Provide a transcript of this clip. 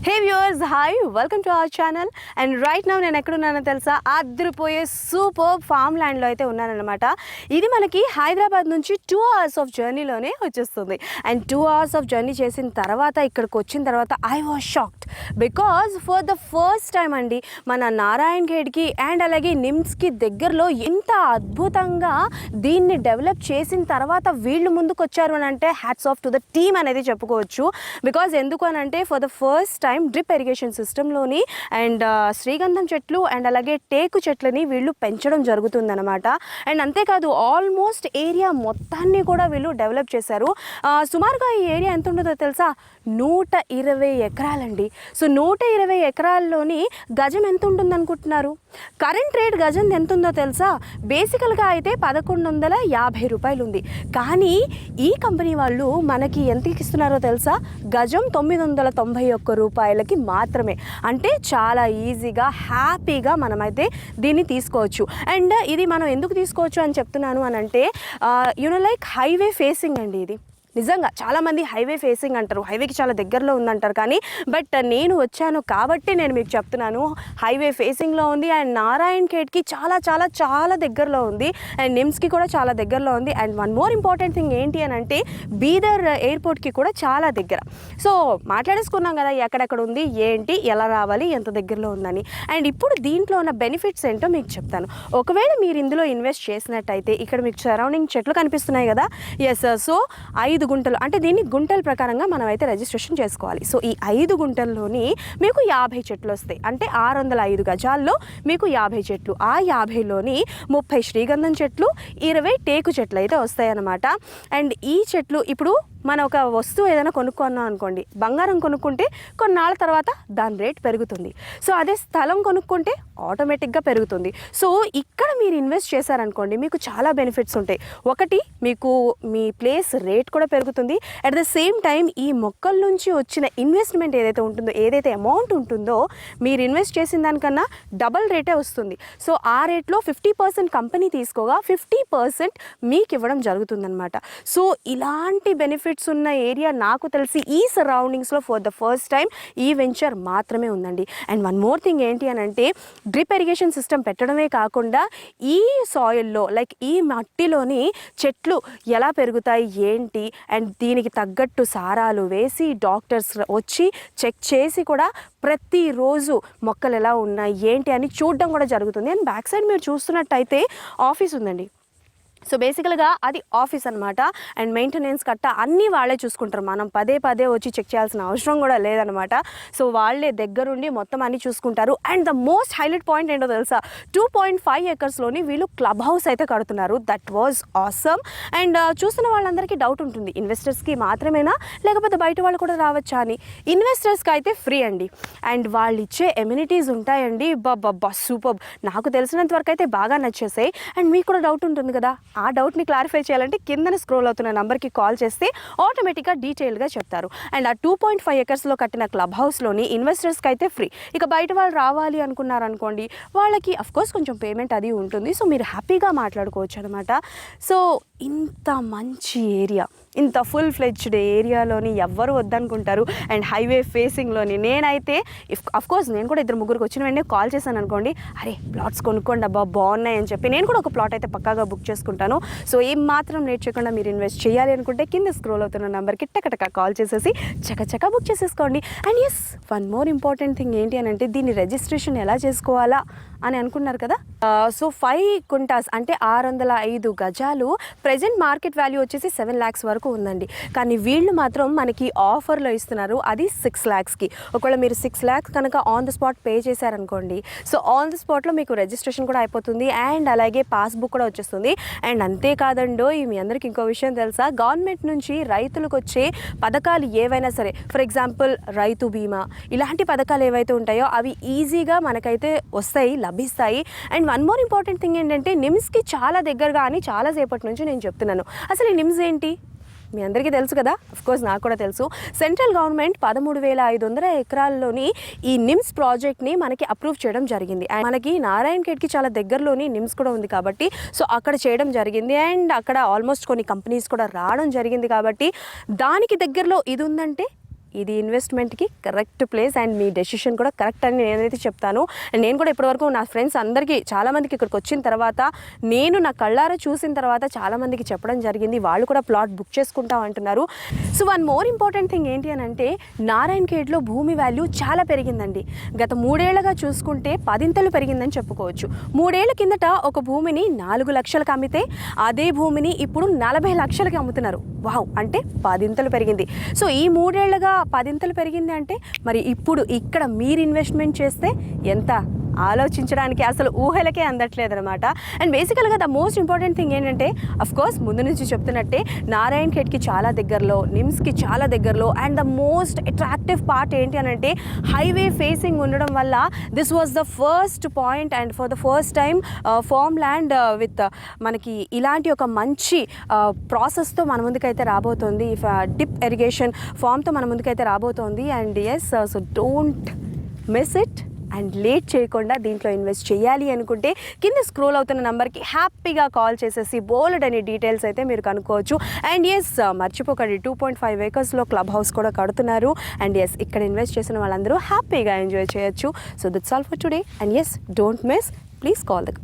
Hey viewers, hi, welcome to our channel. And right now నేను ఎక్కడున్నానో తెలుసా? అదిరిపోయే super form ల్యాండ్లో అయితే ఉన్నానన్నమాట. ఇది మనకి హైదరాబాద్ నుంచి 2 hours ఆఫ్ జర్నీలోనే వచ్చేస్తుంది. అండ్ 2 hours ఆఫ్ జర్నీ చేసిన తర్వాత ఇక్కడికి వచ్చిన తర్వాత I was shocked because for the first time అండి మన నారాయణ్ ఖేడ్కి అండ్ అలాగే నిమ్స్కి దగ్గరలో ఎంత అద్భుతంగా దీన్ని డెవలప్ చేసిన తర్వాత వీళ్ళు ముందుకు వచ్చారు అని అంటే hats off to the team అనేది చెప్పుకోవచ్చు. బికాజ్ ఎందుకు అని అంటే for the first time drip irrigation సిస్టంలోని అండ్ శ్రీగంధం చెట్లు అండ్ అలాగే టేకు చెట్లని వీళ్ళు పెంచడం జరుగుతుందన్నమాట. అండ్ అంతేకాదు ఆల్మోస్ట్ ఏరియా మొత్తాన్ని కూడా వీళ్ళు డెవలప్ చేశారు. సుమారుగా ఈ ఏరియా ఎంత ఉంటుందో తెలుసా? 120 ఎకరాలండి. సో 120 ఎకరాల్లోని గజం ఎంత ఉంటుంది అనుకుంటున్నారు? కరెంట్ రేట్ గజం ఎంత ఉందో తెలుసా? బేసికల్గా అయితే 1150 రూపాయలు ఉంది. కానీ ఈ కంపెనీ వాళ్ళు మనకి ఎంతకి ఇస్తున్నారో తెలుసా? గజం 991 రూపాయలకి మాత్రమే. అంటే చాలా ఈజీగా హ్యాపీగా మనమైతే దీన్ని తీసుకోవచ్చు. అండ్ ఇది మనం ఎందుకు తీసుకోవచ్చు అని చెప్తున్నాను అని అంటే లైక్ హైవే ఫేసింగ్ అండి. ఇది నిజంగా చాలామంది హైవే ఫేసింగ్ అంటారు, హైవేకి చాలా దగ్గరలో ఉందంటారు. కానీ బట్ నేను వచ్చాను కాబట్టి నేను మీకు చెప్తున్నాను, హైవే ఫేసింగ్లో ఉంది అండ్ నారాయణ్ ఖేడ్కి చాలా చాలా చాలా దగ్గరలో ఉంది అండ్ నిమ్స్కి కూడా చాలా దగ్గరలో ఉంది. And one more important thing ఏంటి అని అంటే బీదర్ ఎయిర్పోర్ట్కి కూడా చాలా దగ్గర. సో మాట్లాడేసుకున్నాం కదా ఎక్కడెక్కడ ఉంది, ఏంటి, ఎలా రావాలి, ఎంత దగ్గరలో ఉందని. అండ్ ఇప్పుడు దీంట్లో ఉన్న బెనిఫిట్స్ ఏంటో మీకు చెప్తాను. ఒకవేళ మీరు ఇందులో ఇన్వెస్ట్ చేసినట్టయితే ఇక్కడ మీకు సరౌండింగ్ చెట్లు కనిపిస్తున్నాయి కదా, ఎస్. సో 5 గుంటలు అంటే దీన్ని గుంటల ప్రకారంగా మనం అయితే రిజిస్ట్రేషన్ చేసుకోవాలి. సో ఈ 5 గుంటల్లోని మీకు 50 చెట్లు వస్తాయి. అంటే 605 గజాల్లో మీకు 50 చెట్లు. ఆ 50లోని 30 శ్రీగంధం చెట్లు, 20 టేకు చెట్లు అయితే వస్తాయి అన్నమాట. అండ్ ఈ చెట్లు ఇప్పుడు మనం ఒక వస్తువు ఏదైనా కొనుక్కున్నాం అనుకోండి, బంగారం కొనుక్కుంటే కొన్నాళ్ళ తర్వాత దాని రేట్ పెరుగుతుంది. సో అదే స్థలం కొనుక్కుంటే ఆటోమేటిక్గా పెరుగుతుంది. సో ఇక్కడ మీరు ఇన్వెస్ట్ చేశారనుకోండి మీకు చాలా బెనిఫిట్స్ ఉంటాయి. ఒకటి, మీకు మీ ప్లేస్ రేట్ కూడా పెరుగుతుంది. అట్ ద సేమ్ టైం ఈ మొక్కల నుంచి వచ్చిన ఇన్వెస్ట్మెంట్ ఏదైతే ఉంటుందో, ఏదైతే అమౌంట్ ఉంటుందో మీరు ఇన్వెస్ట్ చేసిన దానికన్నా డబల్ రేటే వస్తుంది. సో ఆ రేట్లో 50% కంపెనీ తీసుకోగా 50% మీకు ఇవ్వడం జరుగుతుందన్నమాట. సో ఇలాంటి బెనిఫిట్స్ ఉన్న ఏరియా నాకు తెలిసి ఈ సరౌండింగ్స్లో ఫర్ ద ఫస్ట్ టైం ఈ వెంచర్ మాత్రమే ఉందండి. అండ్ వన్ మోర్ థింగ్ ఏంటి అని అంటే డ్రిప్ ఇరిగేషన్ సిస్టమ్ పెట్టడమే కాకుండా ఈ సాయిల్లో లైక్ ఈ మట్టిలోని చెట్లు ఎలా పెరుగుతాయి ఏంటి అండ్ దీనికి తగ్గట్టు సారాలు వేసి డాక్టర్స్ వచ్చి చెక్ చేసి కూడా ప్రతిరోజు మొక్కలు ఎలా ఉన్నాయి ఏంటి అని చూడడం కూడా జరుగుతుంది. అండ్ బ్యాక్ సైడ్ మీరు చూస్తున్నట్టయితే ఆఫీస్ ఉందండి. సో బేసికల్గా అది ఆఫీస్ అనమాట. అండ్ మెయింటెనెన్స్ కట్ట అన్నీ వాళ్ళే చూసుకుంటారు. మనం పదే వచ్చి చెక్ చేయాల్సిన అవసరం కూడా లేదనమాట. సో వాళ్ళే దగ్గరుండి మొత్తం అన్నీ చూసుకుంటారు. And the most highlight point ఏంటో తెలుసా? 2.5 acresలోని వీళ్ళు క్లబ్ హౌస్ అయితే కడుతున్నారు. That was awesome. అండ్ చూస్తున్న వాళ్ళందరికీ డౌట్ ఉంటుంది, ఇన్వెస్టర్స్కి మాత్రమేనా లేకపోతే బయట వాళ్ళు కూడా రావచ్చా అని. ఇన్వెస్టర్స్కి అయితే ఫ్రీ అండి. అండ్ వాళ్ళు ఇచ్చే ఎమ్యూనిటీస్ ఉంటాయండి, బాబా సూపర్. నాకు తెలిసినంత వరకు అయితే బాగా నచ్చేసాయి. అండ్ మీకు కూడా డౌట్ ఉంటుంది కదా, ఆ డౌట్ని క్లారిఫై చేయాలంటే కిందన స్క్రోల్ అవుతున్న నెంబర్కి కాల్ చేస్తే ఆటోమేటిక్గా డీటెయిల్గా చెప్తారు. అండ్ ఆ 2.5 acresలో కట్టిన క్లబ్ హౌస్లోని ఇన్వెస్టర్స్కి అయితే ఫ్రీ. ఇక బయట వాళ్ళు రావాలి అనుకున్నారనుకోండి, వాళ్ళకి అఫ్కోర్స్ కొంచెం పేమెంట్ అది ఉంటుంది. సో మీరు హ్యాపీగా మాట్లాడుకోవచ్చు అనమాట. సో ఇంత మంచి ఏరియా, ఇంత ఫుల్ ఫ్లెడ్జ్డ్ ఏరియాలోని ఎవ్వరు వద్దనుకుంటారు. అండ్ హైవే ఫేసింగ్లోని నేనైతే అఫ్కోర్స్ నేను కూడా 2-3 వచ్చిన వెంటనే కాల్ చేశాను అనుకోండి, అరే ప్లాట్స్ కొనుక్కోండి అబ్బా బాగున్నాయి అని చెప్పి నేను కూడా ఒక ప్లాట్ అయితే పక్కాగా బుక్ చేసుకుంటాను. సో ఏం మాత్రం లేట్ చేయకుండా మీరు ఇన్వెస్ట్ చేయాలి అనుకుంటే కింద స్క్రోల్ అవుతున్న నెంబర్కి టకటక కాల్ చేసేసి చకచకా బుక్ చేసేసుకోండి. And yes, one more important thing ఏంటి అని అంటే దీన్ని రిజిస్ట్రేషన్ ఎలా చేసుకోవాలా అని అనుకున్నారు కదా. సో 5 కుంటాస్ అంటే 605 గజాలు ప్రెజెంట్ మార్కెట్ వాల్యూ వచ్చేసి 7 lakhs వరకు ఉందండి. కానీ వీళ్ళు మాత్రం మనకి ఆఫర్లో ఇస్తున్నారు, అది 6 lakhsకి. ఒకవేళ మీరు 6 lakhs కనుక ఆన్ ద స్పాట్ పే చేశారనుకోండి, సో ఆన్ ద స్పాట్లో మీకు రిజిస్ట్రేషన్ కూడా అయిపోతుంది అండ్ అలాగే పాస్బుక్ కూడా వచ్చేస్తుంది. అండ్ అంతేకాదండో మీ అందరికీ ఇంకో విషయం తెలుసా? గవర్నమెంట్ నుంచి రైతులకు వచ్చే పథకాలు ఏవైనా సరే, ఫర్ ఎగ్జాంపుల్ రైతు బీమా, ఇలాంటి పథకాలు ఏవైతే ఉంటాయో అవి ఈజీగా మనకైతే వస్తాయి, లభిస్తాయి. And one more important thing ఏంటంటే నిమ్స్కి చాలా దగ్గరగా అని చాలాసేపటి నుంచి నేను చెప్తున్నాను. అసలు ఈ నిమ్స్ ఏంటి మీ అందరికీ తెలుసు కదా, అఫ్కోర్స్ నాకు కూడా తెలుసు. సెంట్రల్ గవర్నమెంట్ 13,500 ఎకరాల్లోని ఈ నిమ్స్ ప్రాజెక్ట్ని మనకి అప్రూవ్ చేయడం జరిగింది. అండ్ మనకి నారాయణ్ ఖేడ్కి చాలా దగ్గరలోని నిమ్స్ కూడా ఉంది కాబట్టి సో అక్కడ చేయడం జరిగింది. అండ్ అక్కడ ఆల్మోస్ట్ కొన్ని కంపెనీస్ కూడా రావడం జరిగింది కాబట్టి దానికి దగ్గరలో ఇది ఉందంటే ఇది ఇన్వెస్ట్మెంట్కి కరెక్ట్ ప్లేస్ అండ్ మీ డెసిషన్ కూడా కరెక్ట్ అని నేనైతే చెప్తాను. అండ్ నేను కూడా ఇప్పటివరకు నా ఫ్రెండ్స్ అందరికీ చాలామందికి ఇక్కడికి వచ్చిన తర్వాత నేను నా కళ్ళారా చూసిన తర్వాత చాలామందికి చెప్పడం జరిగింది, వాళ్ళు కూడా ప్లాట్ బుక్ చేసుకుంటాం అంటున్నారు. So one more important thing ఏంటి అని అంటే నారాయణఖేడ్లో భూమి వాల్యూ చాలా పెరిగిందండి. గత 3 ఏళ్లుగా చూసుకుంటే 10 పెరిగిందని చెప్పుకోవచ్చు. 3 ఏళ్ల కిందట ఒక భూమిని 4 లక్షలకు అమ్మితే అదే భూమిని ఇప్పుడు 40 లక్షలకి అమ్ముతున్నారు. వావ్, అంటే 10 పెరిగింది. సో ఈ 3 ఏళ్లుగా 10 పెరిగింది అంటే మరి ఇప్పుడు ఇక్కడ మీరు ఇన్వెస్ట్మెంట్ చేస్తే ఎంత ఆలోచించడానికి అసలు ఊహలకే అందట్లేదు అనమాట. అండ్ బేసికల్గా ద మోస్ట్ ఇంపార్టెంట్ థింగ్ ఏంటంటే అఫ్కోర్స్ ముందు నుంచి చెప్తున్నట్టే నారాయణఖేడ్కి చాలా దగ్గరలో, నిమ్స్కి చాలా దగ్గరలో and the most attractive part ఏంటి అని అంటే హైవే ఫేసింగ్ ఉండడం వల్ల this was the first point and for the first time farm land with మనకి ఇలాంటి ఒక మంచి ప్రాసెస్తో మన ముందుకైతే రాబోతోంది. డిప్ ఇరిగేషన్ ఫామ్తో మన ముందుకైతే రాబోతోంది. And yes, so don't miss it and late చేయకుండా దీంట్లో ఇన్వెస్ట్ చేయాలి అనుకుంటే కింద స్క్రోల్ అవుతున్న నెంబర్కి హ్యాపీగా కాల్ చేసేసి బోల్డ్ అనే డీటెయిల్స్ అయితే మీరు కనుక్కోవచ్చు. అండ్ ఎస్, మర్చిపోకండి 2.5 acresలో క్లబ్ హౌస్ కూడా కడుతున్నారు. అండ్ ఎస్, ఇక్కడ ఇన్వెస్ట్ చేసిన వాళ్ళందరూ హ్యాపీగా ఎంజాయ్ చేయొచ్చు. So that's all for today. And yes, don't miss, please call the